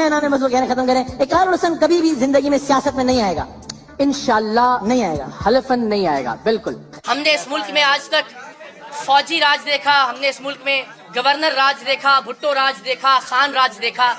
فرمایا امام مظہور کہنا ختم کریں, اقرار الحسن کبھی بھی زندگی میں سیاست میں نہیں آئے گا, انشاءاللہ نہیں آئے گا, حلفاً نہیں آئے گا. بالکل. ہم نے اس ملک میں آج تک فوجی راج دیکھا, ہم نے اس ملک میں گورنر راج دیکھا, بھٹو راج دیکھا, خان راج دیکھا.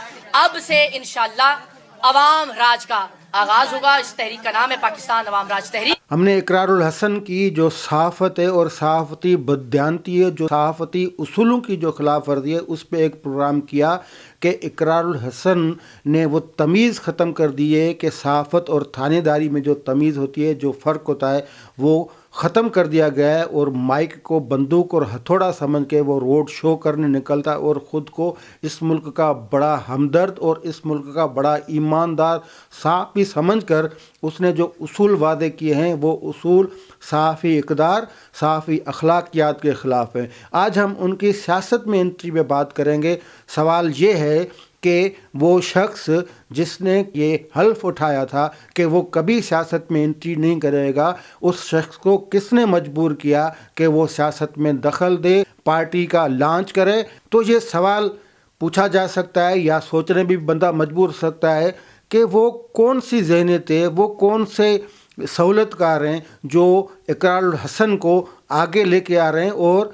اب سے انشاءاللہ عوام راج کا آغاز ہوگا. اس تحریک کا نام ہے پاکستان عوام راج تحریک. ہم نے اقرار الحسن کی جو صحافت ہے اور صحافتی بددیانتی ہے, جو صحافتی اصولوں کی جو خلاف ورزی ہے, اس پہ ایک پروگرام کیا کہ اقرار الحسن نے وہ تمیز ختم کر دی ہے کہ صحافت اور تھانے داری میں جو تمیز ہوتی ہے, جو فرق ہوتا ہے, وہ ختم کر دیا گیا ہے. اور مائک کو بندوق اور ہتھوڑا سمجھ کے وہ روڈ شو کرنے نکلتا ہے اور خود کو اس ملک کا بڑا ہمدرد اور اس ملک کا بڑا ایماندار صحافی سمجھ کر اس نے جو اصول وعدے کیے ہیں وہ اصول صحافی اقدار, صحافی اخلاقیات کے خلاف ہیں. آج ہم ان کی سیاست میں انٹری پہ بات کریں گے. سوال یہ ہے کہ وہ شخص جس نے یہ حلف اٹھایا تھا کہ وہ کبھی سیاست میں انٹری نہیں کرے گا, اس شخص کو کس نے مجبور کیا کہ وہ سیاست میں دخل دے, پارٹی کا لانچ کرے؟ تو یہ سوال پوچھا جا سکتا ہے یا سوچنے بھی بندہ مجبور ہو سکتا ہے کہ وہ کون سی ذہنیت ہے, وہ کون سے سہولت کار ہیں جو اقرار الحسن کو آگے لے کے آ رہے ہیں. اور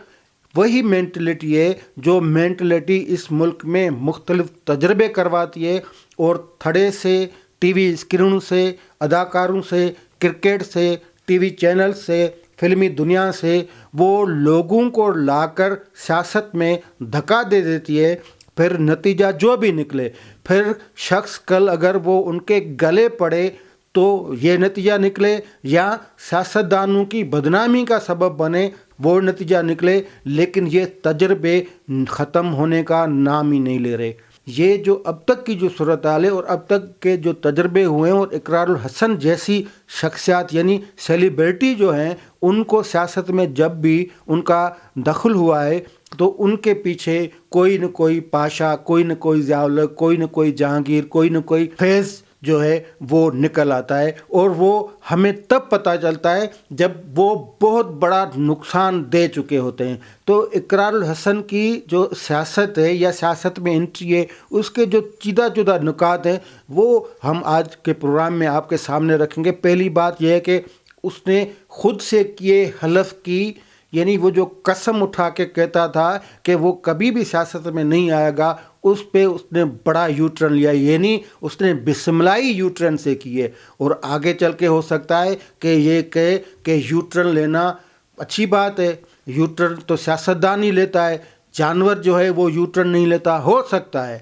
وہی مینٹلٹی ہے جو مینٹلٹی اس ملک میں مختلف تجربے کرواتی ہے اور تھڑے سے, ٹی وی اسکرینوں سے, اداکاروں سے, کرکٹ سے, ٹی وی چینل سے, فلمی دنیا سے وہ لوگوں کو لا کر سیاست میں دھکا دے دیتی ہے. پھر نتیجہ جو بھی نکلے, پھر شخص کل اگر وہ ان کے گلے پڑے تو یہ نتیجہ نکلے, یا سیاستدانوں کی بدنامی کا سبب بنے وہ نتیجہ نکلے, لیکن یہ تجربے ختم ہونے کا نام ہی نہیں لے رہے. یہ جو اب تک کی جو صورتحال ہے اور اب تک کے جو تجربے ہوئے ہیں, اور اقرار الحسن جیسی شخصیات یعنی سیلیبریٹی جو ہیں, ان کو سیاست میں جب بھی ان کا دخل ہوا ہے تو ان کے پیچھے کوئی نہ کوئی پاشا, کوئی نہ کوئی ضیاء الحق, کوئی نہ کوئی جہانگیر, کوئی نہ کوئی فیض جو ہے وہ نکل آتا ہے. اور وہ ہمیں تب پتہ چلتا ہے جب وہ بہت بڑا نقصان دے چکے ہوتے ہیں. تو اقرار الحسن کی جو سیاست ہے یا سیاست میں انٹری ہے, اس کے جو چیدہ چودہ نکات ہیں وہ ہم آج کے پروگرام میں آپ کے سامنے رکھیں گے. پہلی بات یہ ہے کہ اس نے خود سے کیے حلف کی, یعنی وہ جو قسم اٹھا کے کہتا تھا کہ وہ کبھی بھی سیاست میں نہیں آئے گا, اس پہ اس نے بڑا یو ٹرن لیا, یعنی اس نے بسملائی یو ٹرن سے کی ہے. اور آگے چل کے ہو سکتا ہے کہ یہ کہے کہ یو ٹرن لینا اچھی بات ہے, یو ٹرن تو سیاستدان ہی لیتا ہے, جانور جو ہے وہ یو ٹرن نہیں لیتا. ہو سکتا ہے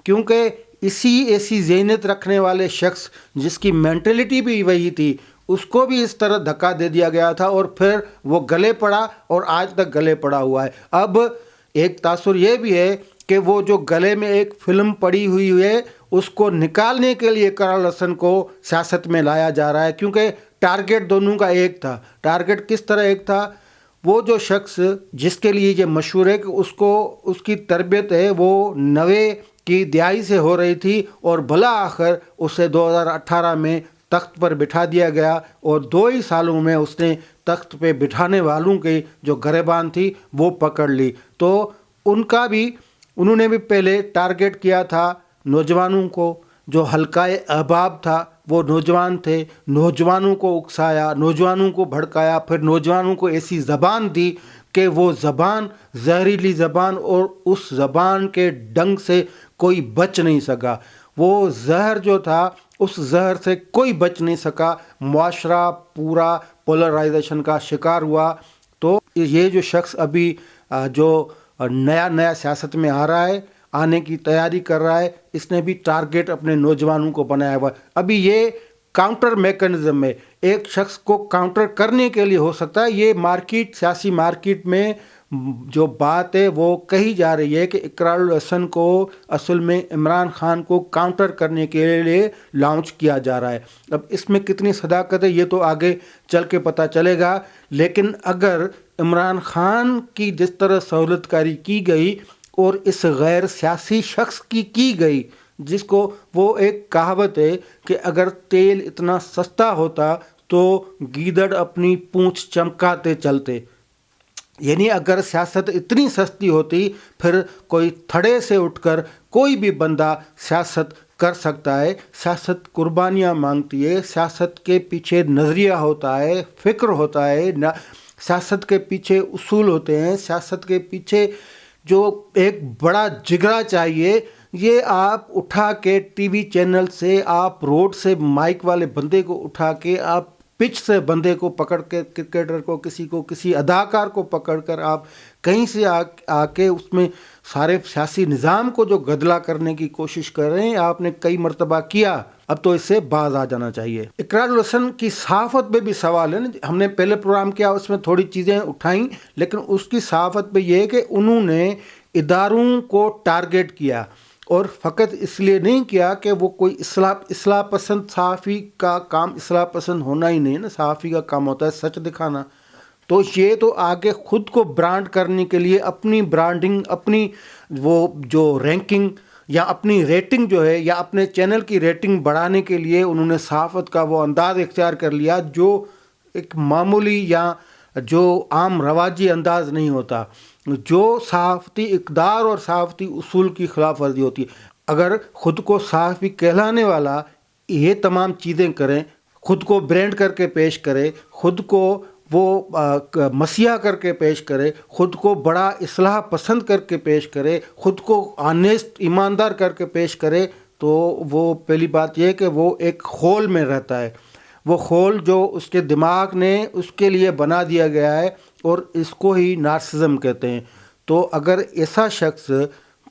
کیونکہ ایسی ذہنیت رکھنے والے شخص جس کی مینٹلٹی بھی وہی تھی, اس کو بھی اس طرح دھکا دے دیا گیا تھا اور پھر وہ گلے پڑا اور آج تک گلے پڑا ہوا ہے. اب ایک تاثر یہ بھی ہے کہ وہ جو گلے میں ایک فلم پڑی ہوئی ہے, اس کو نکالنے کے لیے اقرار الحسن کو سیاست میں لایا جا رہا ہے, کیونکہ ٹارگٹ دونوں کا ایک تھا. ٹارگٹ کس طرح ایک تھا؟ وہ جو شخص جس کے لیے یہ مشہور ہے کہ اس کی تربیت ہے وہ 90 کی دہائی سے ہو رہی تھی, اور بلا آخر اسے 2018 میں تخت پر بٹھا دیا گیا, اور 2 ہی سالوں میں اس نے تخت پہ بٹھانے والوں کی جو گریبان تھی وہ پکڑ لی. تو انہوں نے بھی پہلے ٹارگٹ کیا تھا نوجوانوں کو. جو حلقہ احباب تھا وہ نوجوان تھے, نوجوانوں کو اکسایا, نوجوانوں کو بھڑکایا, پھر نوجوانوں کو ایسی زبان دی کہ وہ زبان زہریلی زبان, اور اس زبان کے ڈنگ سے کوئی بچ نہیں سکا. وہ زہر جو تھا اس زہر سے کوئی بچ نہیں سکا. معاشرہ پورا پولرائزیشن کا شکار ہوا. تو یہ جو شخص ابھی جو نیا سیاست میں آ رہا ہے, آنے کی تیاری کر رہا ہے, اس نے بھی ٹارگٹ اپنے نوجوانوں کو بنایا ہوا ہے. ابھی یہ کاؤنٹر میکنزم ہے, ایک شخص کو کاؤنٹر کرنے کے لیے ہو سکتا ہے. یہ سیاسی مارکیٹ میں جو بات ہے وہ کہی جا رہی ہے کہ اقرار الحسن کو اصل میں عمران خان کو کاؤنٹر کرنے کے لیے لانچ کیا جا رہا ہے. اب اس میں کتنی صداقت ہے یہ تو آگے چل کے پتہ چلے گا, لیکن اگر عمران خان کی جس طرح سہولت کاری کی گئی اور اس غیر سیاسی شخص کی گئی, جس کو وہ ایک کہاوت ہے کہ اگر تیل اتنا سستا ہوتا تو گیدڑ اپنی پونچھ چمکاتے چلتے, یعنی اگر سیاست اتنی سستی ہوتی پھر کوئی تھڑے سے اٹھ کر کوئی بھی بندہ سیاست کر سکتا ہے. سیاست قربانیاں مانگتی ہے, سیاست کے پیچھے نظریہ ہوتا ہے, فکر ہوتا ہے, سیاست کے پیچھے اصول ہوتے ہیں, سیاست کے پیچھے جو ایک بڑا جگرا چاہیے. یہ آپ اٹھا کے ٹی وی چینل سے, آپ روڈ سے مائک والے بندے کو اٹھا کے, آپ پچ سے بندے کو پکڑ کے, کرکٹر کو, کسی اداکار کو پکڑ کر آپ کہیں سے آ کے اس میں سارے سیاسی نظام کو جو گدلا کرنے کی کوشش کر رہے ہیں, آپ نے کئی مرتبہ کیا, اب تو اس سے باز آ جانا چاہیے. اقرار الحسن کی صحافت پہ بھی سوال ہے نا. ہم نے پہلے پروگرام کیا, اس میں تھوڑی چیزیں اٹھائیں, لیکن اس کی صحافت پہ یہ ہے کہ انہوں نے اداروں کو ٹارگٹ کیا, اور فقط اس لیے نہیں کیا کہ وہ کوئی اصلاح پسند. صحافی کا کام اصلاح پسند ہونا ہی نہیں نا, صحافی کا کام ہوتا ہے سچ دکھانا. تو یہ تو آگے خود کو برانڈ کرنے کے لیے اپنی برانڈنگ, اپنی وہ جو رینکنگ یا اپنی ریٹنگ جو ہے, یا اپنے چینل کی ریٹنگ بڑھانے کے لیے انہوں نے صحافت کا وہ انداز اختیار کر لیا جو ایک معمولی یا جو عام رواجی انداز نہیں ہوتا, جو صحافتی اقدار اور صحافتی اصول کی خلاف ورزی ہوتی ہے. اگر خود کو صحافی کہلانے والا یہ تمام چیزیں کریں, خود کو برانڈ کر کے پیش کرے, خود کو وہ مسیحا کر کے پیش کرے, خود کو بڑا اصلاح پسند کر کے پیش کرے, خود کو آنیسٹ ایماندار کر کے پیش کرے, تو وہ پہلی بات یہ ہے کہ وہ ایک خول میں رہتا ہے. وہ خول جو اس کے دماغ نے اس کے لیے بنا دیا گیا ہے, اور اس کو ہی نارسزم کہتے ہیں. تو اگر ایسا شخص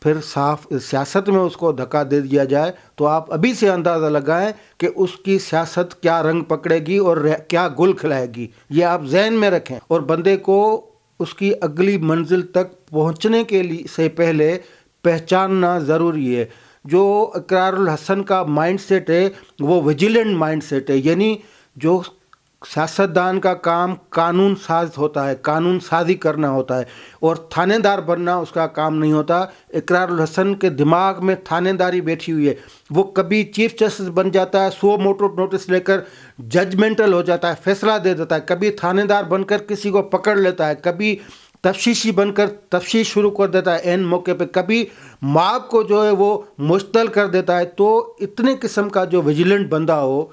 پھر سیاست میں اس کو دھکا دے دیا جائے تو آپ ابھی سے اندازہ لگائیں کہ اس کی سیاست کیا رنگ پکڑے گی اور کیا گل کھلائے گی. یہ آپ ذہن میں رکھیں, اور بندے کو اس کی اگلی منزل تک پہنچنے کے لیے سے پہلے پہچاننا ضروری ہے. جو اقرار الحسن کا مائنڈ سیٹ ہے وہ ویجیلنٹ مائنڈ سیٹ ہے, یعنی جو سیاستدان کا کام قانون ساز ہوتا ہے, قانون سازی کرنا ہوتا ہے, اور تھانے دار بننا اس کا کام نہیں ہوتا. اقرار الحسن کے دماغ میں تھانے داری بیٹھی ہوئی ہے. وہ کبھی چیف جسٹس بن جاتا ہے, 100 موٹر نوٹس لے کر ججمنٹل ہو جاتا ہے, فیصلہ دے دیتا ہے, کبھی تھانے دار بن کر کسی کو پکڑ لیتا ہے, کبھی تفتیشی بن کر تفتیش شروع کر دیتا ہے عین موقع پہ, کبھی ماب کو جو ہے وہ مشتعل کر دیتا ہے. تو اتنے قسم کا جو ویجیلنٹ بندہ ہو,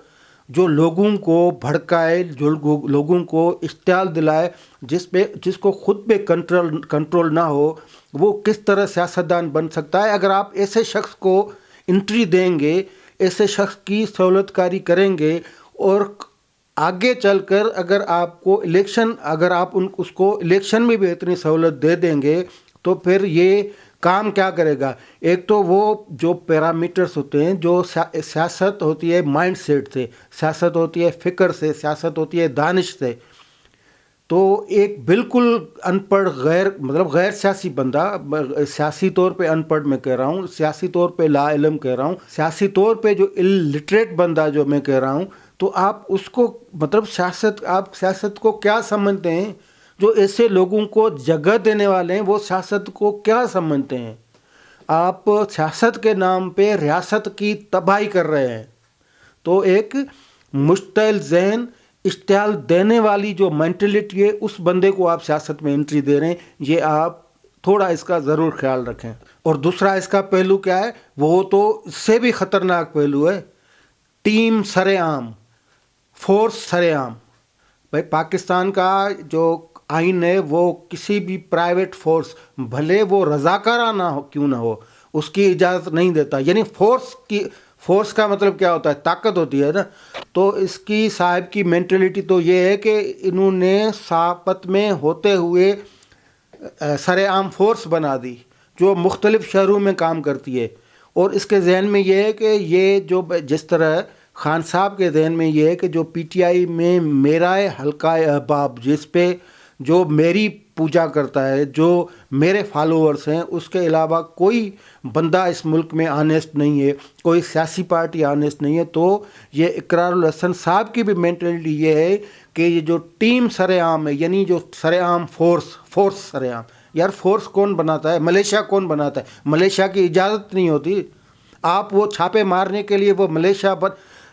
جو لوگوں کو بھڑکائے, جو لوگوں کو اشتعال دلائے, جس کو خود پہ کنٹرول نہ ہو, وہ کس طرح سیاستدان بن سکتا ہے؟ اگر آپ ایسے شخص کو انٹری دیں گے, ایسے شخص کی سہولت کاری کریں گے, اور آگے چل کر اگر آپ کو اگر آپ اس کو الیکشن میں بھی اتنی سہولت دے دیں گے, تو پھر یہ کام کیا کرے گا؟ ایک تو وہ جو پیرامیٹرز ہوتے ہیں, جو سیاست ہوتی ہے مائنڈ سیٹ سے, سیاست ہوتی ہے فکر سے, سیاست ہوتی ہے دانش سے. تو ایک بالکل ان پڑھ غیر سیاسی بندہ, سیاسی طور پہ ان پڑھ میں کہہ رہا ہوں, سیاسی طور پہ لا علم کہہ رہا ہوں, سیاسی طور پہ جو الٹریٹ بندہ جو میں کہہ رہا ہوں, تو آپ اس کو آپ سیاست کو کیا سمجھتے ہیں؟ جو ایسے لوگوں کو جگہ دینے والے ہیں وہ سیاست کو کیا سمجھتے ہیں؟ آپ سیاست کے نام پہ ریاست کی تباہی کر رہے ہیں. تو ایک مشتعل ذہن, اشتعال دینے والی جو مینٹلٹی ہے, اس بندے کو آپ سیاست میں انٹری دے رہے ہیں. یہ آپ تھوڑا اس کا ضرور خیال رکھیں. اور دوسرا اس کا پہلو کیا ہے؟ وہ تو اس سے بھی خطرناک پہلو ہے, ٹیم سر عام, فورس سر عام. بھائی پاکستان کا جو آئین ہے وہ کسی بھی پرائیویٹ فورس, بھلے وہ رضاکارانہ کیوں نہ ہو, اس کی اجازت نہیں دیتا. یعنی فورس کا مطلب کیا ہوتا ہے؟ طاقت ہوتی ہے نا. تو اس کی صاحب کی مینٹلٹی تو یہ ہے کہ انہوں نے صحافت میں ہوتے ہوئے سر عام فورس بنا دی جو مختلف شہروں میں کام کرتی ہے. اور اس کے ذہن میں یہ ہے کہ یہ جو جس طرح خان صاحب کے ذہن میں یہ ہے کہ جو پی ٹی آئی میں میرا حلقہ احباب, جس پہ جو میری پوجا کرتا ہے, جو میرے فالوورز ہیں, اس کے علاوہ کوئی بندہ اس ملک میں آنیسٹ نہیں ہے, کوئی سیاسی پارٹی آنیسٹ نہیں ہے. تو یہ اقرار الحسن صاحب کی بھی مینٹلٹی یہ ہے کہ یہ جو ٹیم سر عام ہے, یعنی جو سر عام فورس سر عام. یار فورس کون بناتا ہے؟ ملیشیا کون بناتا ہے؟ ملیشیا کی اجازت نہیں ہوتی. آپ وہ چھاپے مارنے کے لیے وہ ملیشیا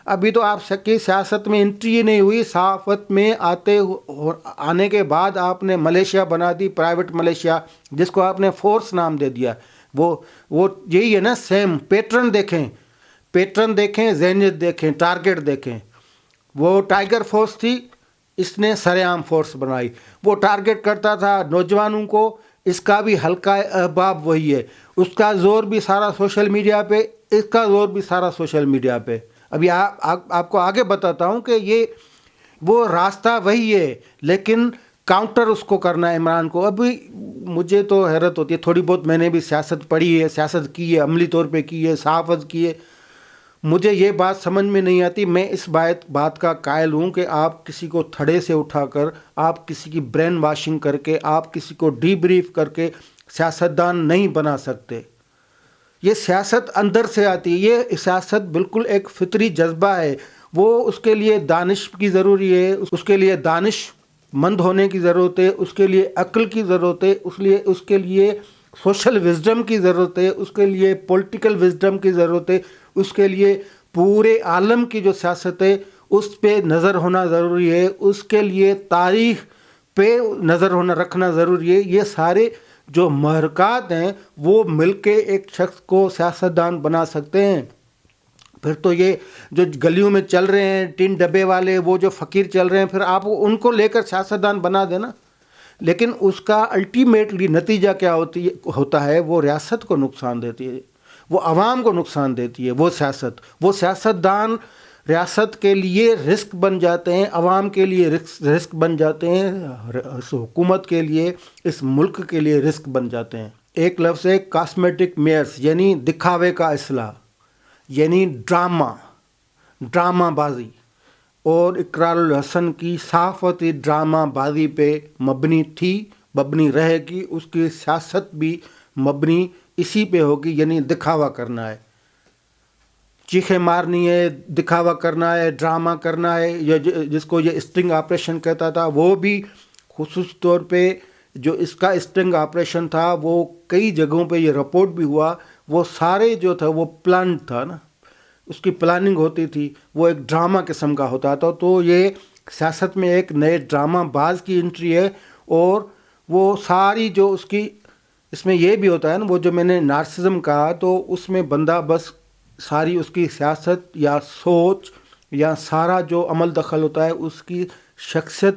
ابھی تو آپ کی سیاست میں انٹری نہیں ہوئی, صحافت میں آنے کے بعد آپ نے ملیشیا بنا دی, پرائیویٹ ملیشیا, جس کو آپ نے فورس نام دے دیا. وہ یہی ہے نا، سیم پیٹرن دیکھیں، ذہنیت دیکھیں، ٹارگٹ دیکھیں. وہ ٹائیگر فورس تھی، اس نے سر عام فورس بنائی. وہ ٹارگٹ کرتا تھا نوجوانوں کو، اس کا بھی حلقہ احباب وہی ہے. اس کا زور بھی سارا سوشل میڈیا پہ، اس کا زور بھی سارا سوشل میڈیا پہ. ابھی آپ کو آگے بتاتا ہوں کہ یہ وہ راستہ وہی ہے، لیکن کاؤنٹر اس کو کرنا ہے عمران کو. ابھی مجھے تو حیرت ہوتی ہے، تھوڑی بہت میں نے بھی سیاست پڑھی ہے، سیاست کی ہے، عملی طور پہ کی ہے، صحافت کی ہے. مجھے یہ بات سمجھ میں نہیں آتی. میں اس بات کا قائل ہوں کہ آپ کسی کو تھڑے سے اٹھا کر، آپ کسی کی برین واشنگ کر کے، آپ کسی کو ڈی بریف کر کے سیاستدان نہیں بنا سکتے. یہ سیاست اندر سے آتی ہے. یہ سیاست بالکل ایک فطری جذبہ ہے. وہ اس کے لیے دانش کی ضروری ہے، اس کے لیے دانش مند ہونے کی ضرورت ہے، اس کے لیے عقل کی ضرورت ہے، اس کے لیے سوشل وزڈم کی ضرورت ہے، اس کے لیے پولیٹیکل وزڈم کی ضرورت ہے، اس کے لیے پورے عالم کی جو سیاست ہے اس پہ نظر ہونا ضروری ہے، اس کے لیے تاریخ پہ نظر رکھنا ضروری ہے. یہ سارے جو محرکات ہیں وہ مل کے ایک شخص کو سیاستدان بنا سکتے ہیں. پھر تو یہ جو گلیوں میں چل رہے ہیں ٹین ڈبے والے، وہ جو فقیر چل رہے ہیں، پھر آپ ان کو لے کر سیاستدان بنا دینا. لیکن اس کا الٹیمیٹلی نتیجہ کیا ہوتا ہے؟ وہ ریاست کو نقصان دیتی ہے، وہ عوام کو نقصان دیتی ہے. وہ سیاستدان ریاست کے لیے رسک بن جاتے ہیں، عوام کے لیے رسک بن جاتے ہیں، اس حکومت کے لیے، اس ملک کے لیے رسک بن جاتے ہیں. ایک لفظ ہے کاسمیٹک میئرس، یعنی دکھاوے کا اصلاح، یعنی ڈرامہ بازی. اور اقرار الحسن کی صحافتی ڈرامہ بازی پہ مبنی تھی، مبنی رہے گی. اس کی سیاست بھی مبنی اسی پہ ہوگی، یعنی دکھاوا کرنا ہے، چیخیں مارنی ہے، دکھاوا کرنا ہے، ڈرامہ کرنا ہے. جس کو یہ اسٹنگ آپریشن کہتا تھا، وہ بھی خصوصی طور پہ جو اس کا اسٹنگ آپریشن تھا، وہ کئی جگہوں پہ یہ رپورٹ بھی ہوا، وہ سارے جو تھا وہ پلانڈ تھا نا، اس کی پلاننگ ہوتی تھی، وہ ایک ڈرامہ قسم کا ہوتا تھا. تو یہ سیاست میں ایک نئے ڈرامہ باز کی انٹری ہے. اور وہ ساری جو اس میں یہ بھی ہوتا ہے نا، وہ جو میں نے نارسزم کہا، تو اس میں بندہ بس ساری اس کی سیاست یا سوچ یا سارا جو عمل دخل ہوتا ہے اس کی شخصیت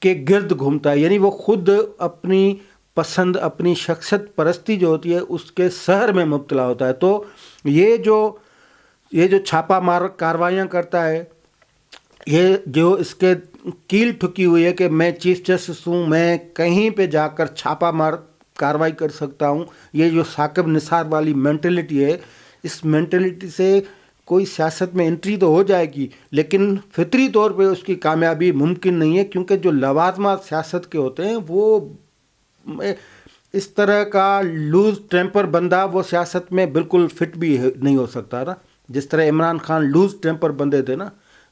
کے گرد گھومتا ہے. یعنی وہ خود اپنی پسند، اپنی شخصیت پرستی جو ہوتی ہے اس کے سحر میں مبتلا ہوتا ہے. تو یہ جو چھاپا مار کارروائیاں کرتا ہے، یہ جو اس کے کیل ٹھکی ہوئی ہے کہ میں چیف جسٹس ہوں، میں کہیں پہ جا کر چھاپا مار کارروائی کر سکتا ہوں، یہ جو ثاقب نثار والی مینٹلٹی ہے، اس مینٹلٹی سے کوئی سیاست میں انٹری تو ہو جائے گی، لیکن فطری طور پہ اس کی کامیابی ممکن نہیں ہے. کیونکہ جو لوازمات سیاست کے ہوتے ہیں، وہ اس طرح کا لوز ٹیمپر بندہ وہ سیاست میں بالکل فٹ بھی نہیں ہو سکتا نا. جس طرح عمران خان لوز ٹیمپر بندے تھے نا،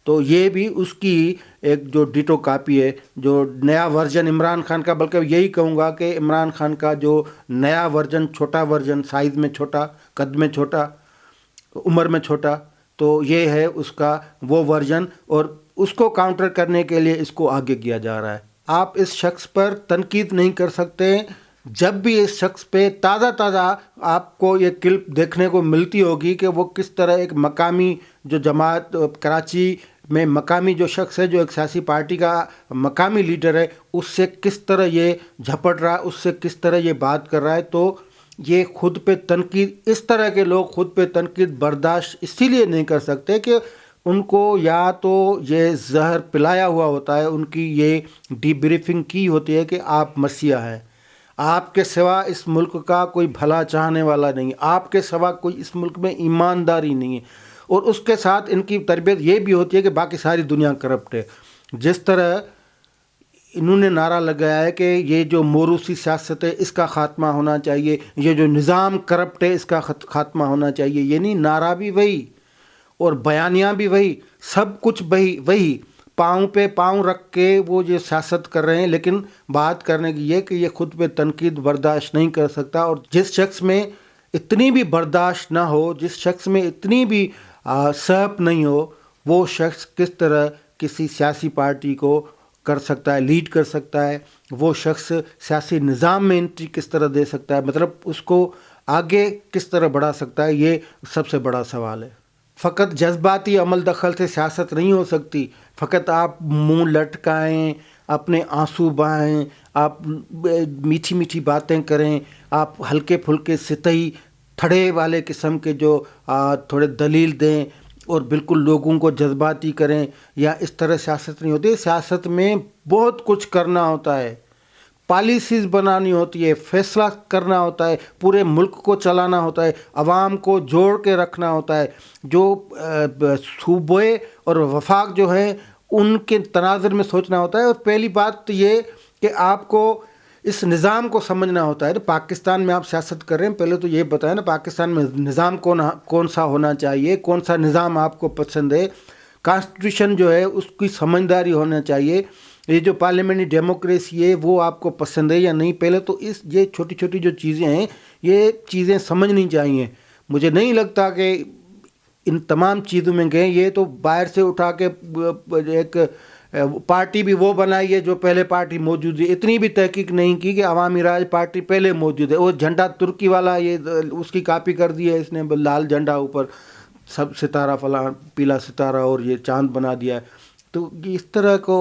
تو یہ بھی اس کی ایک جو ڈیٹو کاپی ہے، جو نیا ورژن عمران خان کا. بلکہ یہی کہوں گا کہ عمران خان کا جو نیا ورژن، چھوٹا ورژن، سائز میں چھوٹا، قد میں چھوٹا، عمر میں چھوٹا، تو یہ ہے اس کا وہ ورژن. اور اس کو کاؤنٹر کرنے کے لیے اس کو آگے کیا جا رہا ہے. آپ اس شخص پر تنقید نہیں کر سکتے. جب بھی اس شخص پہ تازہ آپ کو یہ کلپ دیکھنے کو ملتی ہوگی کہ وہ کس طرح ایک مقامی جو جماعت کراچی میں مقامی جو شخص ہے، جو ایک سیاسی پارٹی کا مقامی لیڈر ہے، اس سے کس طرح یہ جھپٹ رہا ہے، اس سے کس طرح یہ بات کر رہا ہے. تو یہ خود پہ تنقید، اس طرح کے لوگ خود پہ تنقید برداشت اسی لیے نہیں کر سکتے کہ ان کو یا تو یہ زہر پلایا ہوا ہوتا ہے، ان کی یہ ڈی بریفنگ کی ہوتی ہے کہ آپ مسیحا ہیں، آپ کے سوا اس ملک کا کوئی بھلا چاہنے والا نہیں، آپ کے سوا کوئی اس ملک میں ایمانداری نہیں ہے. اور اس کے ساتھ ان کی تربیت یہ بھی ہوتی ہے کہ باقی ساری دنیا کرپٹ ہے. جس طرح انہوں نے نعرہ لگایا ہے کہ یہ جو موروثی سیاست ہے اس کا خاتمہ ہونا چاہیے، یہ جو نظام کرپٹ ہے اس کا خاتمہ ہونا چاہیے. یعنی نعرہ بھی وہی اور بیانیہ بھی وہی، سب کچھ وہی، پاؤں پہ پاؤں رکھ کے وہ جو سیاست کر رہے ہیں. لیکن بات کرنے کی یہ کہ یہ خود پہ تنقید برداشت نہیں کر سکتا. اور جس شخص میں اتنی بھی برداشت نہ ہو، جس شخص میں اتنی بھی صحب نہیں ہو، وہ شخص کس طرح کسی سیاسی پارٹی کو کر سکتا ہے، لیڈ کر سکتا ہے، وہ شخص سیاسی نظام میں انٹری کس طرح دے سکتا ہے. مطلب اس کو آگے کس طرح بڑھا سکتا ہے، یہ سب سے بڑا سوال ہے۔ فقط جذباتی عمل دخل سے سیاست نہیں ہو سکتی، فقط آپ منہ لٹکائیں، اپنے آنسو بہائیں، آپ میٹھی میٹھی باتیں کریں، آپ ہلکے پھلکے سطحی تھڑے والے قسم کے جو تھوڑے دلیل دیں اور بالکل لوگوں کو جذباتی کریں، یا اس طرح سیاست نہیں ہوتی۔ سیاست میں بہت کچھ کرنا ہوتا ہے، پالیسیز بنانی ہوتی ہے، فیصلہ کرنا ہوتا ہے، پورے ملک کو چلانا ہوتا ہے، عوام کو جوڑ کے رکھنا ہوتا ہے، جو صوبے اور وفاق جو ہیں ان کے تناظر میں سوچنا ہوتا ہے۔ اور پہلی بات تو یہ کہ آپ کو اس نظام کو سمجھنا ہوتا ہے۔ تو پاکستان میں آپ سیاست کر رہے ہیں، پہلے تو یہ بتائیں نا پاکستان میں نظام کون سا ہونا چاہیے، کون سا نظام آپ کو پسند ہے، کانسٹیٹیوشن جو ہے اس کی سمجھداری ہونا چاہیے، یہ جو پارلیمنٹری ڈیموکریسی ہے وہ آپ کو پسند ہے یا نہیں۔ پہلے تو یہ چھوٹی چھوٹی جو چیزیں ہیں یہ چیزیں سمجھنی چاہیے۔ مجھے نہیں لگتا کہ ان تمام چیزوں میں گئے، یہ تو باہر سے اٹھا کے ایک پارٹی بھی وہ بنائی ہے جو پہلے پارٹی موجود ہے، اتنی بھی تحقیق نہیں کی کہ عوامی راج پارٹی پہلے موجود ہے۔ وہ جھنڈا ترکی والا یہ اس کی کاپی کر دی ہے اس نے، لال جھنڈا اوپر سب ستارہ فلاں پیلا ستارہ اور یہ چاند بنا دیا ہے۔ تو اس طرح کو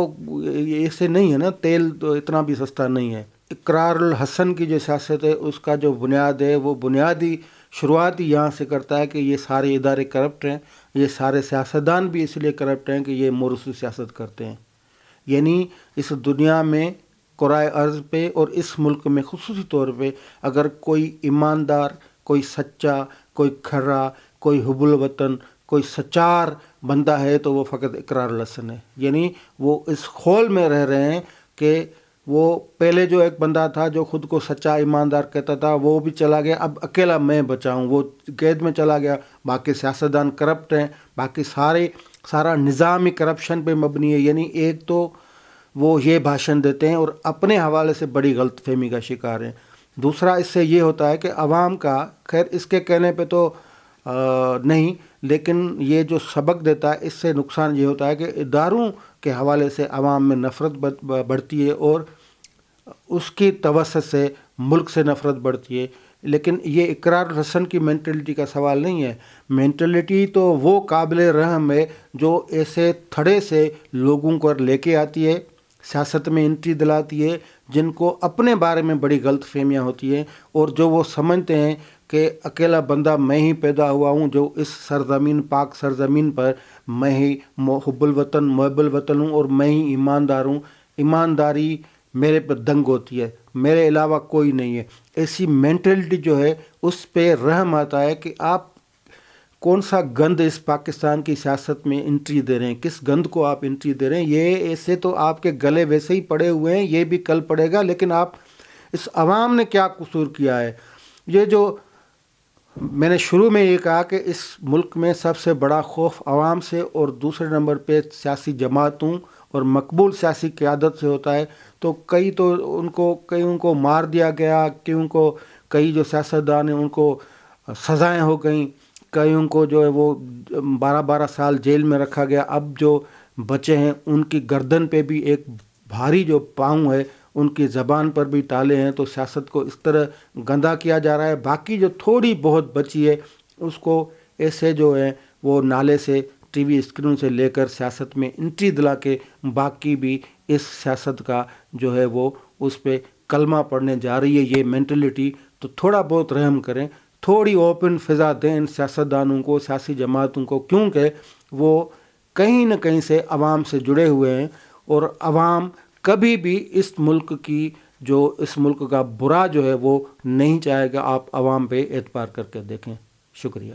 ایسے نہیں ہے نا، تیل تو اتنا بھی سستا نہیں ہے۔ اقرار الحسن کی جو سیاست ہے اس کا جو بنیاد ہے وہ بنیادی شروعات ہی یہاں سے کرتا ہے کہ یہ سارے ادارے کرپٹ ہیں، یہ سارے سیاستدان بھی اس لیے کرپٹ ہیں کہ یہ موروثی سیاست کرتے ہیں۔ یعنی اس دنیا میں کرۂ ارض پہ اور اس ملک میں خصوصی طور پہ اگر کوئی ایماندار، کوئی سچا، کوئی کھرا، کوئی حب الوطن، کوئی سچار بندہ ہے تو وہ فقط اقرار الحسن ہے۔ یعنی وہ اس خول میں رہ رہے ہیں کہ وہ پہلے جو ایک بندہ تھا جو خود کو سچا ایماندار کہتا تھا وہ بھی چلا گیا، اب اکیلا میں بچا ہوں، وہ قید میں چلا گیا، باقی سیاستدان کرپٹ ہیں، باقی سارا نظام ہی کرپشن پہ مبنی ہے۔ یعنی ایک تو وہ یہ بھاشن دیتے ہیں اور اپنے حوالے سے بڑی غلط فہمی کا شکار ہیں، دوسرا اس سے یہ ہوتا ہے کہ عوام کا، خیر اس کے کہنے پہ تو نہیں، لیکن یہ جو سبق دیتا ہے اس سے نقصان یہ ہوتا ہے کہ اداروں کے حوالے سے عوام میں نفرت بڑھتی ہے اور اس کی توسط سے ملک سے نفرت بڑھتی ہے۔ لیکن یہ اقرار الحسن کی مینٹلٹی کا سوال نہیں ہے، مینٹلٹی تو وہ قابل رحم ہے جو ایسے تھڑے سے لوگوں کو لے کے آتی ہے، سیاست میں انٹری دلاتی ہے، جن کو اپنے بارے میں بڑی غلط فہمیاں ہوتی ہیں اور جو وہ سمجھتے ہیں کہ اکیلا بندہ میں ہی پیدا ہوا ہوں جو اس سرزمین، پاک سرزمین پر میں ہی حب الوطن، محب الوطن ہوں اور میں ہی ایماندار ہوں، ایمانداری میرے پہ دنگ ہوتی ہے، میرے علاوہ کوئی نہیں ہے۔ ایسی مینٹلٹی جو ہے اس پہ رحم آتا ہے کہ آپ کون سا گند اس پاکستان کی سیاست میں انٹری دے رہے ہیں، کس گند کو آپ انٹری دے رہے ہیں۔ یہ ایسے تو آپ کے گلے ویسے ہی پڑے ہوئے ہیں، یہ بھی کل پڑے گا، لیکن آپ اس عوام نے کیا قصور کیا ہے۔ یہ جو میں نے شروع میں یہ کہا کہ اس ملک میں سب سے بڑا خوف عوام سے اور دوسرے نمبر پہ سیاسی جماعتوں اور مقبول سیاسی قیادت سے ہوتا ہے، تو کئی کو مار دیا گیا، کئی جو سیاستدان ہیں ان کو سزائیں ہو گئیں، کئیوں کو جو ہے وہ 12 سال جیل میں رکھا گیا۔ اب جو بچے ہیں ان کی گردن پہ بھی ایک بھاری جو پاؤں ہے، ان کی زبان پر بھی تالے ہیں، تو سیاست کو اس طرح گندا کیا جا رہا ہے۔ باقی جو تھوڑی بہت بچی ہے اس کو ایسے جو ہے وہ نالے سے، ٹی وی اسکرین سے لے کر سیاست میں انٹری دلا کے باقی بھی اس سیاست کا جو ہے وہ اس پہ کلمہ پڑھنے جا رہی ہے۔ یہ مینٹلٹی تو تھوڑا بہت رحم کریں، تھوڑی اوپن فضا دیں ان سیاستدانوں کو، سیاسی جماعتوں کو، کیونکہ وہ کہیں نہ کہیں سے عوام سے جڑے ہوئے ہیں اور عوام کبھی بھی اس ملک کا برا جو ہے وہ نہیں چاہے گا۔ آپ عوام پہ اعتبار کر کے دیکھیں۔ شکریہ۔